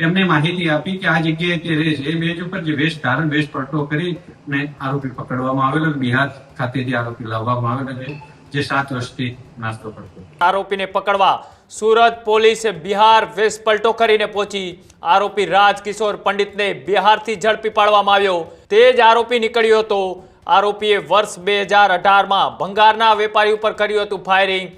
એમને માહિતી આપી કે આ જગ્યાએ તે રહે છે. એ બેઝ ઉપર જે વેશ ધારણ વેશ પલટો કરી અને આરોપી પકડવામાં આવેલો. બિહાર ખાતેથી આરોપી લાવવામાં આવેલો છે, જે 7 વર્ષથી નાસ્તો કરતો. આરોપીને પકડવા સુરત પોલીસે બિહાર વેશ પલટો કરીને પહોંચી આરોપી રાજકિશોર પંડિતને બિહારથી ઝડપી પાડવામાં આવ્યો. તે જ આરોપી નીકળ્યો હતો. આરોપીએ વર્ષ 2018માં ભંગારના વેપારી ઉપર કર્યું હતું ફાયરિંગ.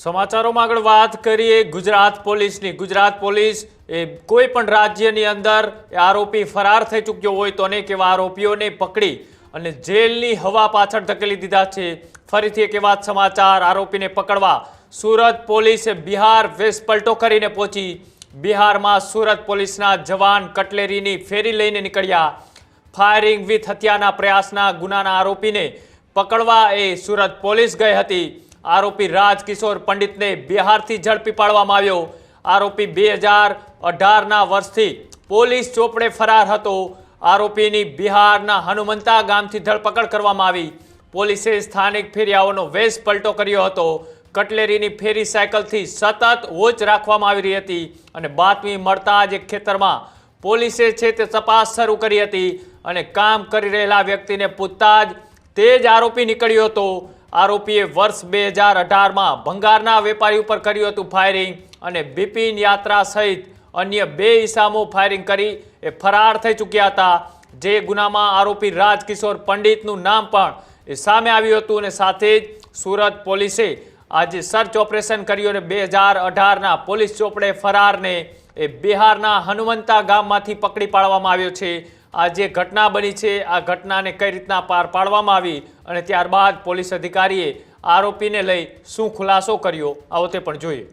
સમાચારોમાં આગળ વાત કરીએ ગુજરાત પોલીસની. ગુજરાત પોલીસ એ કોઈ પણ રાજ્યની અંદર આરોપી ફરાર થઈ ચૂક્યો હોય તો અનેક એવા આરોપીઓને પકડી અને જેલની હવા પાછળ ધકેલી દીધા છે. ફરીથી એક એવા સમાચાર. આરોપીને પકડવા સુરત પોલીસે બિહાર વેશ પલટો કરીને પહોંચી. બિહારમાં સુરત પોલીસના જવાન કટલેરીની ફેરી લઈને નીકળ્યા. ફાયરિંગ વિથ હત્યાના પ્રયાસના ગુનાના આરોપીને પકડવા એ સુરત પોલીસ ગઈ હતી. આરોપી રાજકિશોર પંડિતને બિહારથી ઝડપી પાડવામાં આવ્યો. આરોપી 2018ના વર્ષથી પોલીસ ચોપડે ફરાર હતો. આરોપીની બિહારના હનુમંતા ગામથી ધરપકડ કરવામાં આવી. પોલીસે સ્થાનિક ફેરિયાઓનો વેશ પલટો કર્યો હતો. કટલેરીની ફેરી સાયકલથી સતત વોચ રાખવામાં આવી રહી હતી અને બાતમી મળતા જ એક ખેતરમાં પોલીસે છે તે તપાસ શરૂ કરી હતી અને કામ કરી રહેલા વ્યક્તિને પૂછતા જ તે જ આરોપી નીકળ્યો હતો. આરોપીએ વર્ષ 2018માં ભંગારના વેપારી ઉપર કર્યું હતું ફાયરિંગ અને બિપિન યાત્રા સહિત અન્ય 2 ઇસામો ફાયરિંગ કરી એ ફરાર થઈ ચૂક્યા હતા. જે ગુનામાં આરોપી રાજકિશોર પંડિતનું નામ પણ એ સામે આવ્યું હતું અને સાથે જ સુરત પોલીસે આજે સર્ચ ઓપરેશન કર્યું અને 2018ના પોલીસ ચોપડે ફરારને એ બિહારના હનુમંતા ગામમાંથી પકડી પાડવામાં આવ્યો છે. આ જે ઘટના બની છે આ ઘટનાને કઈ રીતના પાર પાડવામાં આવી અને ત્યારબાદ પોલીસ અધિકારીએ આરોપીને લઈ શું ખુલાસો કર્યો આવો તે પણ જોઈએ.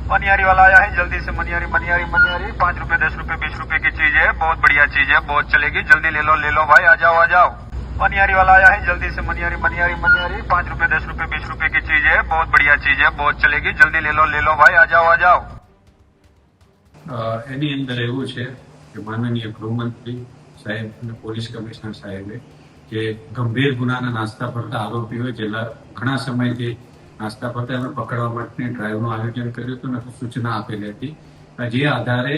मनियारी वाला आया है, जल्दी से मनियारी मनियारी मनियारी 5 रुपए 10 रुपए 20 रुपए की चीज है, बहुत बढ़िया चीज है, बहुत चलेगी, जल्दी ले लो भाई, आ जाओ आ जाओ. मनियारी वाला आया है, जल्दी से मनियारी मनियारी मनियारी 5 रुपए 10 रुपए 20 रुपए की चीज है, बहुत बढ़िया चीज है, बहुत चलेगी, जल्दी ले लो भाई, आ जाओ आ जाओ. એની અંદર એવું છે કે માનનીય ગૃહમંત્રી સાહેબ અને પોલીસ કમિશનર સાહેબે જે ગંભીર ગુનાના નાસ્તા પડતા આરોપીઓ જેટલા ઘણા સમયથી નાસ્તા પડતા એમને પકડવા માટેની ડ્રાઈવનું આયોજન કર્યું હતું અને સૂચના આપેલી હતી. જે આધારે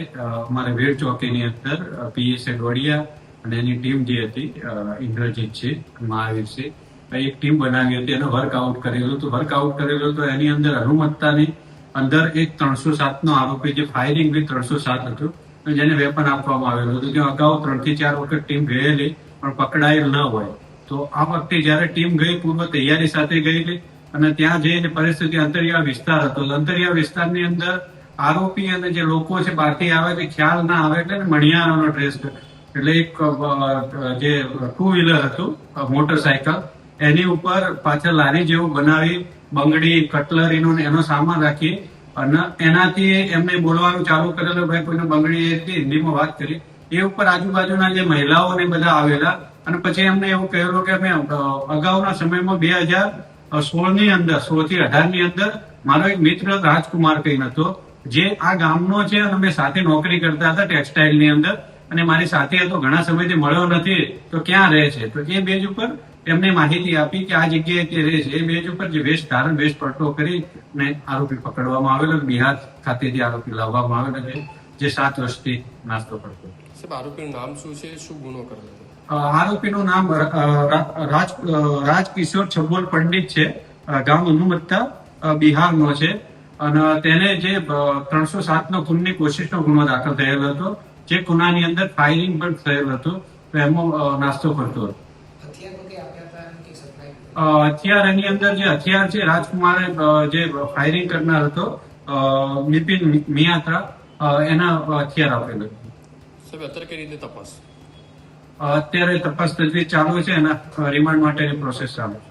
અમારે વેડ ચોકીની અંદર પીએસએ ડોડિયા અને એની ટીમ જે હતી ઇન્દ્રજીત છે, મહાવીર છે, એક ટીમ બનાવી હતી. એનો વર્કઆઉટ કરેલું હતું. એની અંદર હનુમત્તાની અંદર એક 307નો આરોપી જે ફાયરિંગ વિથ 307 હતું જેને વેપન આપવામાં આવેલું હતું. ત્યાં અગાઉ 3 થી 4 વખત ટીમ ગયેલી પણ પકડાયેલ ન હોય. તો આ વખતે જયારે ટીમ ગઈ પૂર્વ તૈયારી સાથે ગયેલી અને ત્યાં જઈને પરિસ્થિતિ અંતરિયાળ વિસ્તાર હતો. અંતરિયાળ વિસ્તારની અંદર આરોપી અને જે લોકો છે બહારથી આવે તે ખ્યાલ ના આવે એટલે મણિયારાનો ડ્રેસ એટલે એક જે 2 વ્હીલર હતું મોટરસાયકલ એની ઉપર પાછળ લારી જેવું બનાવી બંગડી કટલરીનો એનો સામાન રાખી અને એનાથી એમને બોલવાનું ચાલુ કરેલું. ભાઈ કોઈને બંગડી હિન્દીમાં વાત કરી. એ ઉપર આજુબાજુના જે મહિલાઓ ને બધા આવેલા અને પછી એમને એવું કહેલું કે અમે અગાઉના સમયમાં 2016ની અંદર 16 થી 18ની અંદર મારો એક મિત્ર રાજકુમાર કહીને હતો જે આ ગામનો છે અને અમે સાથે નોકરી કરતા હતા ટેક્સટાઇલની અંદર અને મારી સાથે હતો. ઘણા સમયથી મળ્યો નથી તો ક્યાં રહે છે. તો એ બેઝ ઉપર એમને માહિતી આપી કે આ જગ્યાએ તે રહે છે. એ બેઝ ઉપર જે વેશ ધારણ વેશ પલટો કરી અને આરોપી પકડવામાં આવેલો. બિહાર ખાતેથી આરોપી લાવવામાં આવેલો છે, જે 7 વર્ષથી નાસ્તો કરતો. આરોપીનું નામ શું છે, શું ગુનો કરેલો? આરોપીનું નામ રાજકિશોર છબ્બોલ પંડિત છે. ગામ હનુમત્તા બિહારનો છે અને તેને જે 307નો ખૂનની કોશિશનો ગુનો દાખલ થયેલો હતો. જે ગુનાની અંદર ફાયરિંગ પણ થયેલ હતું તો એમાં નાસ્તો કરતો હતો. હથિયાર એની અંદર જે હથિયાર છે રાજકુમારે જે ફાયરિંગ કરનાર હતો બિપિન મિયાત્રા એના હથિયાર આપેલું. અત્યારે કઈ રીતે તપાસ? અત્યારે તપાસ તજવીજ ચાલુ છે. એના રિમાન્ડ માટેની પ્રોસેસ ચાલુ છે.